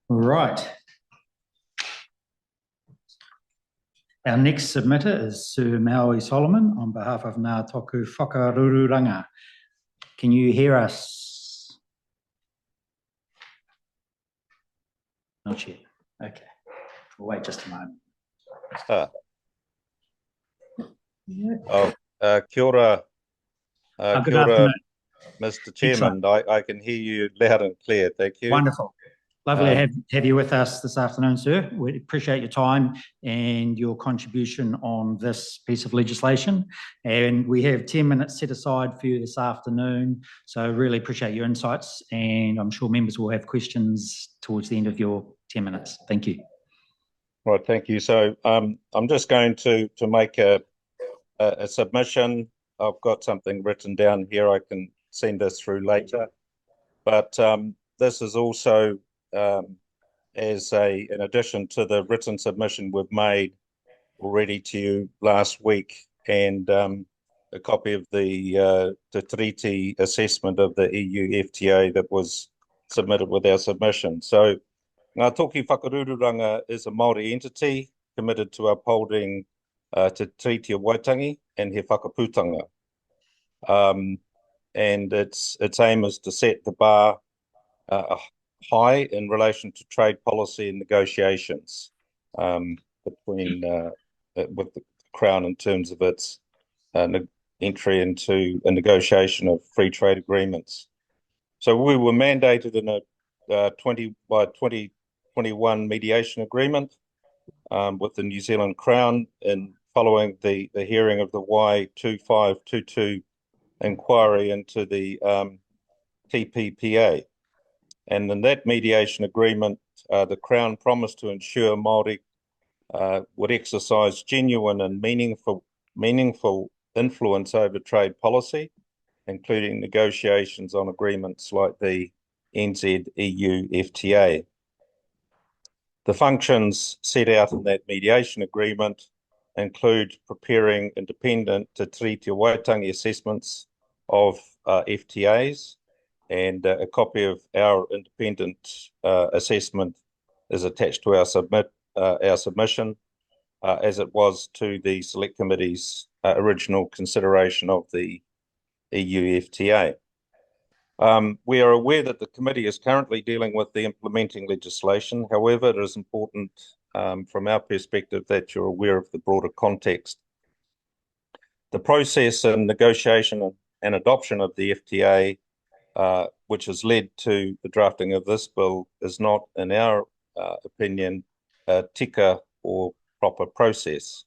Right. Our next submitter is Sir Maui Solomon on behalf of Ngā Toku Whakarururanga. Can you hear us? Not yet. Okay. We'll wait just a moment. Kia ora, Good kia ora, afternoon. Mr. Chairman. I can hear you loud and clear. Thank you. Wonderful. Lovely to have you with us this afternoon, sir. We appreciate your time and your contribution on this piece of legislation. And we have 10 minutes set aside for you this afternoon. So really appreciate your insights, and I'm sure members will have questions towards the end of your 10 minutes. Thank you. Right, thank you. So I'm just going to make a submission. I've got something written down here. I can send this through later. But this is also in addition to the written submission we've made already to you last week, and a copy of the Tiriti assessment of the EU FTA that was submitted with our submission. So Ngā Toki Whakarururanga is a Māori entity committed to upholding Te Tiriti o Waitangi and he whakaputanga. And its aim is to set the bar high in relation to trade policy and negotiations between with the Crown in terms of its entry into a negotiation of free trade agreements. So we were mandated in a 2021 mediation agreement with the New Zealand Crown in following the hearing of the Y2522 inquiry into the TPPA. And in that mediation agreement, the Crown promised to ensure Māori would exercise genuine and meaningful influence over trade policy, including negotiations on agreements like the NZ EU FTA. The functions set out in that mediation agreement include preparing independent Te Tiriti o Waitangi assessments of FTAs, and a copy of our independent assessment is attached to our submission, as it was to the Select Committee's original consideration of the EU FTA. We are aware that the committee is currently dealing with the implementing legislation. However, it is important from our perspective that you're aware of the broader context. The process and negotiation and adoption of the FTA, which has led to the drafting of this bill, is not, in our opinion, a tika or proper process.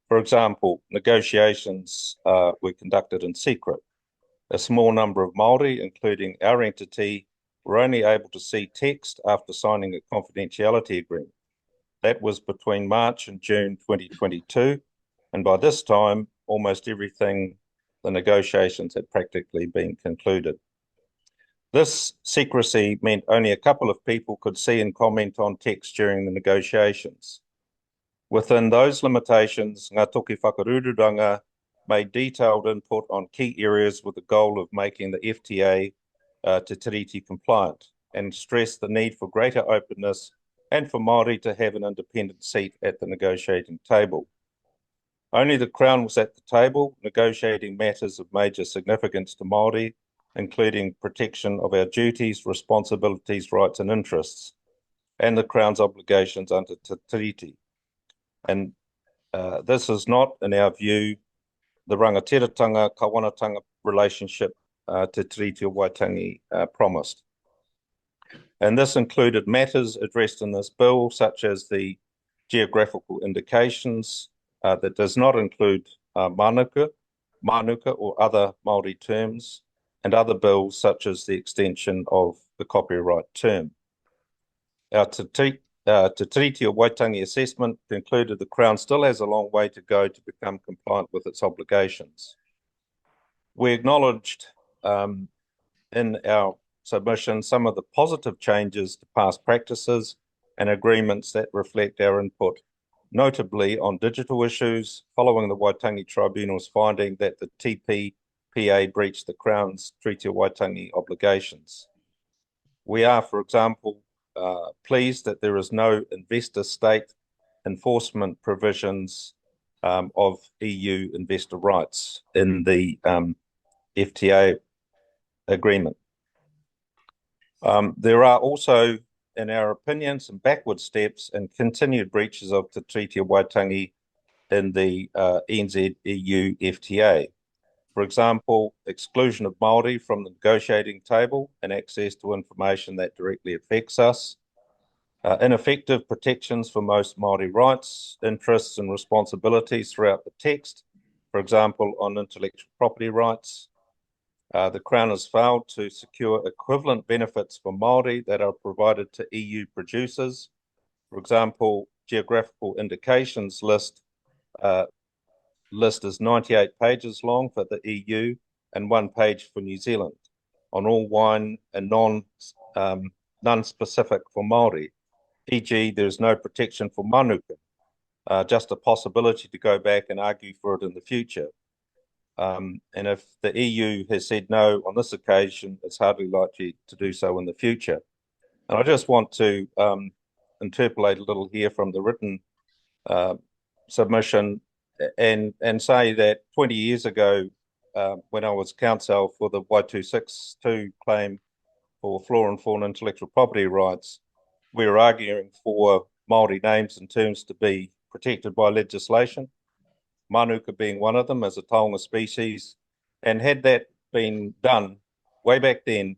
For example, negotiations were conducted in secret. A small number of Māori, including our entity, were only able to see text after signing a confidentiality agreement. That was between March and June 2022, and by this time, almost everything, the negotiations had practically been concluded. This secrecy meant only a couple of people could see and comment on text during the negotiations. Within those limitations, Ngā Toki Whakarururanga made detailed input on key areas with the goal of making the FTA Te Tiriti compliant, and stressed the need for greater openness and for Māori to have an independent seat at the negotiating table. Only the Crown was at the table, negotiating matters of major significance to Māori, including protection of our duties, responsibilities, rights and interests, and the Crown's obligations under Te Tiriti. And this is not, in our view, the rangatiratanga, kawanatanga relationship Te Tiriti o Waitangi promised. And this included matters addressed in this bill, such as the geographical indications that does not include manuka or other Māori terms, and other bills such as the extension of the copyright term. Our Te Tiriti o Waitangi assessment concluded the Crown still has a long way to go to become compliant with its obligations. We acknowledged in our submission some of the positive changes to past practices and agreements that reflect our input, notably on digital issues, following the Waitangi Tribunal's finding that the TPPA breached the Crown's Treaty of Waitangi obligations. We are, for example, pleased that there is no investor state enforcement provisions of EU investor rights in the FTA agreement. There are also, in our opinion, some backward steps and continued breaches of the Treaty of Waitangi in the NZ EU FTA. For example, exclusion of Māori from the negotiating table and access to information that directly affects us. Ineffective protections for most Māori rights, interests and responsibilities throughout the text, for example, on intellectual property rights. The Crown has failed to secure equivalent benefits for Māori that are provided to EU producers. For example, geographical indications list is 98 pages long for the EU and 1 page for New Zealand on all wine and none specific for Māori. E.g., there's no protection for manuka, just a possibility to go back and argue for it in the future. And if the EU has said no on this occasion, it's hardly likely to do so in the future. And I just want to interpolate a little here from the written submission and say that 20 years ago, when I was counsel for the Y262 claim for flora and fauna intellectual property rights, we were arguing for Māori names and terms to be protected by legislation, manuka being one of them as a taonga species. And had that been done way back then,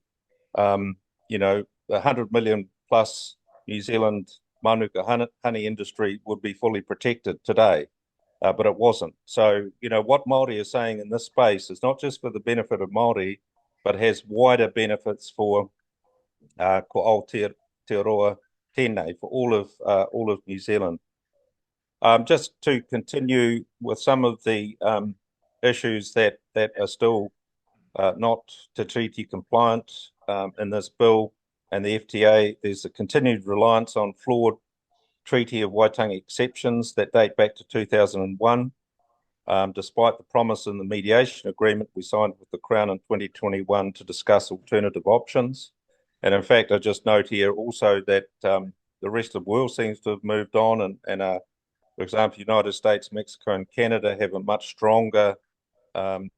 you know, the 100 million plus New Zealand manuka honey industry would be fully protected today, but it wasn't. So, you know, what Māori is saying in this space is not just for the benefit of Māori, but has wider benefits for ko Aotearoa tēnei, for all of New Zealand. Just to continue with some of the issues that are still not Tiriti compliant in this bill and the FTA, there's a continued reliance on flawed Treaty of Waitangi exceptions that date back to 2001, despite the promise in the mediation agreement we signed with the Crown in 2021 to discuss alternative options. And in fact, I just note here also that the rest of the world seems to have moved on and for example, United States, Mexico and Canada have a much stronger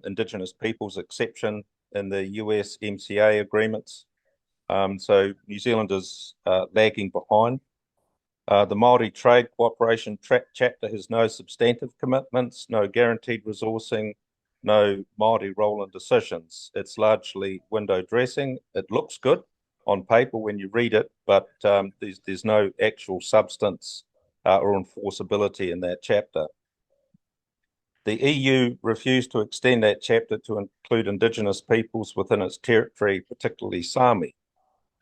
Indigenous peoples exception in the US MCA agreements. So New Zealand is lagging behind. The Māori Trade Cooperation chapter has no substantive commitments, no guaranteed resourcing, no Māori role in decisions. It's largely window dressing. It looks good on paper when you read it, but there's no actual substance or enforceability in that chapter. The EU refused to extend that chapter to include Indigenous peoples within its territory, particularly Sami.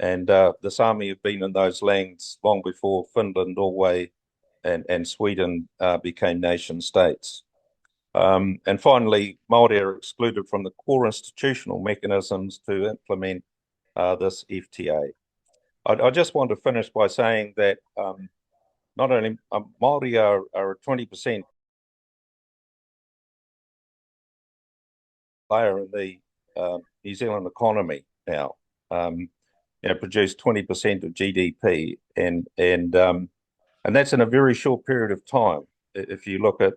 And the Sami have been in those lands long before Finland, Norway, and Sweden became nation states. And finally, Māori are excluded from the core institutional mechanisms to implement this FTA. I just want to finish by saying that not only Māori are a 20% player in the New Zealand economy now. You know, produce 20% of GDP, and that's in a very short period of time. If you look at,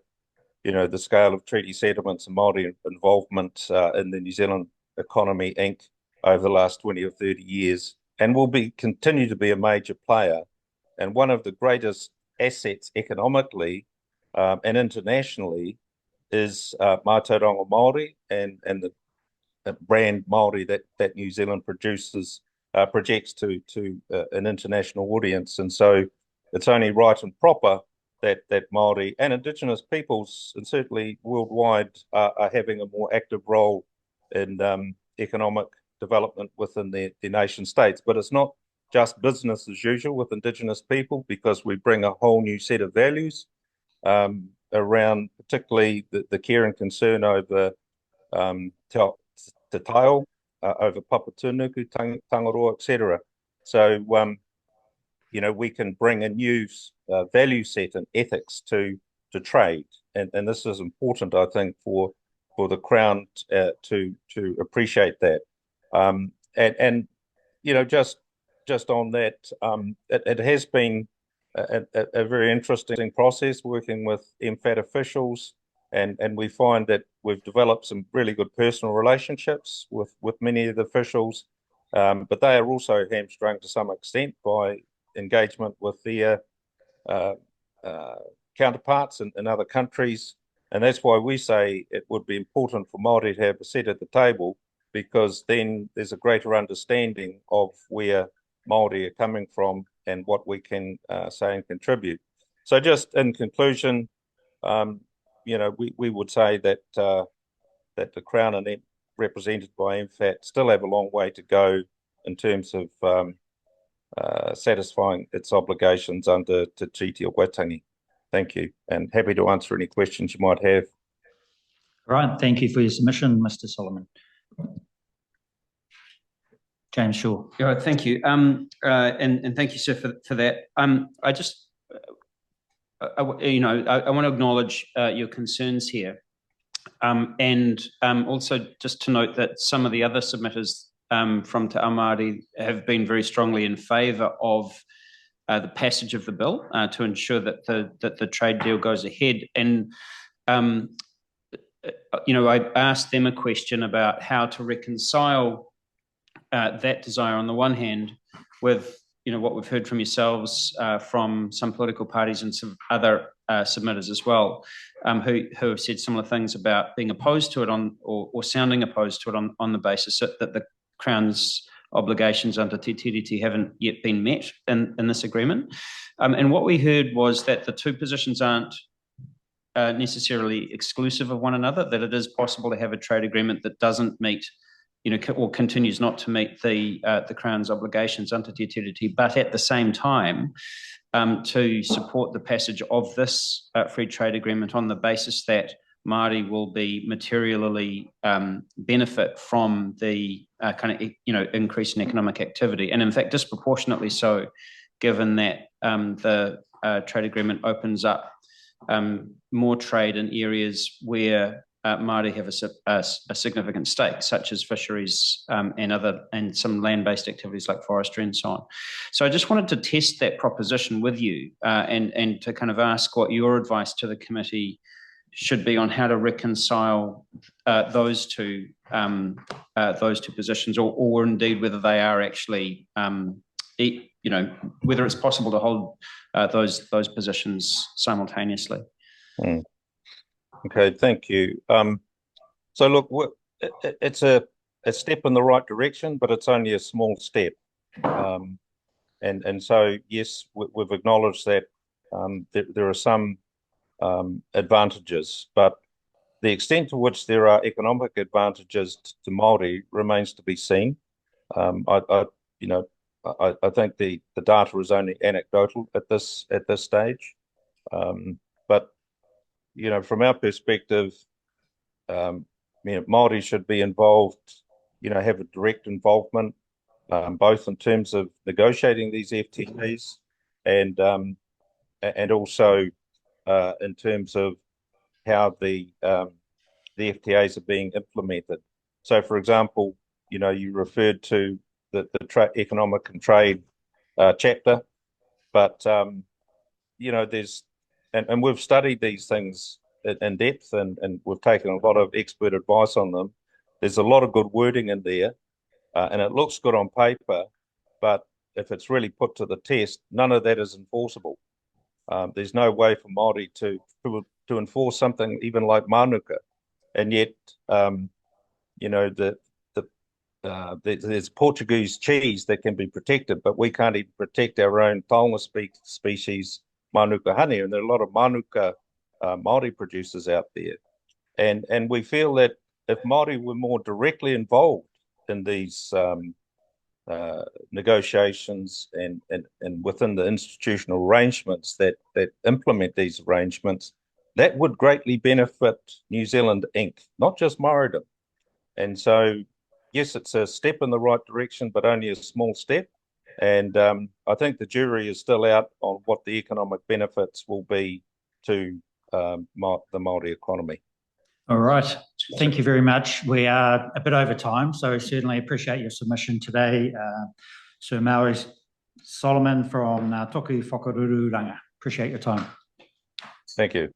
you know, the scale of treaty settlements and Māori involvement in the New Zealand economy, Inc., over the last 20 or 30 years, and will continue to be a major player. And one of the greatest assets economically and internationally is Mātauranga Māori and the brand Māori that New Zealand projects to an international audience. And so it's only right and proper that Māori and Indigenous peoples, and certainly worldwide, are having a more active role in economic development within their nation states. But it's not just business as usual with Indigenous people, because we bring a whole new set of values around particularly the care and concern over te taiao, over Papatūnuku, Tangaroa, etc. So, you know, we can bring a new value set and ethics to trade. And this is important, I think, for the Crown to appreciate that. And you know, just just on that, it has been a very interesting process working with MFAT officials, and we find that we've developed some really good personal relationships with many of the officials, but they are also hamstrung to some extent by engagement with their uh, uh, counterparts in other countries. And that's why we say it would be important for Māori to have a seat at the table, because then there's a greater understanding of where Māori are coming from and what we can say and contribute. So just in conclusion, we would say that that the Crown and represented by MFAT still have a long way to go in terms of satisfying its obligations under Te Tiriti o Waitangi. Thank you, and happy to answer any questions you might have. All right, thank you for your submission, Mr. Solomon. James Shaw. Yeah, thank you, and thank you, sir, for that. I just, I want to acknowledge your concerns here, and also just to note that some of the other submitters from Te Ao Māori have been very strongly in favour of the passage of the bill to ensure that the trade deal goes ahead. And I asked them a question about how to reconcile that desire on the one hand with what we've heard from yourselves, from some political parties and some other submitters as well, who have said similar things about being opposed to it or sounding opposed to it on the basis that the Crown's obligations under Te Tiriti haven't yet been met in this agreement. And what we heard was that the two positions aren't necessarily exclusive of one another, that it is possible to have a trade agreement that doesn't meet, or continues not to meet the Crown's obligations under Te Tiriti, but at the same time, to support the passage of this free trade agreement on the basis that Māori will be materially benefit from the increase in economic activity, and in fact disproportionately so, given that the trade agreement opens up more trade in areas where Māori have a significant stake, such as fisheries and some land-based activities like forestry and so on. So I just wanted to test that proposition with you and to kind of ask what your advice to the committee should be on how to reconcile those two positions, or indeed whether they are actually, whether it's possible to hold those positions simultaneously. Okay, thank you. So look, it's a step in the right direction, but it's only a small step. And so yes, we've acknowledged that there are some advantages, but the extent to which there are economic advantages to Māori remains to be seen. I think the data is only anecdotal at this stage, but from our perspective, Māori should be involved, have a direct involvement, both in terms of negotiating these FTAs and also in terms of how the FTAs are being implemented. So, for example, you referred to the economic and trade chapter, but there's and we've studied these things in depth, and we've taken a lot of expert advice on them. There's a lot of good wording in there, and it looks good on paper, but if it's really put to the test, none of that is enforceable. There's no way for Māori to enforce something even like Mānuka, and yet there's Portuguese cheese that can be protected, but we can't even protect our own taonga species, Mānuka honey, and there are a lot of Mānuka Māori producers out there, and we feel that if Māori were more directly involved in these negotiations and within the institutional arrangements that implement these arrangements, that would greatly benefit New Zealand Inc., not just Māoridom. And so, yes, it's a step in the right direction, but only a small step. And I think the jury is still out on what the economic benefits will be to the Māori economy. All right. Thank you very much. We are a bit over time, so certainly appreciate your submission today. Sir Maui Solomon from Toku Whakarururanga. Appreciate your time. Thank you.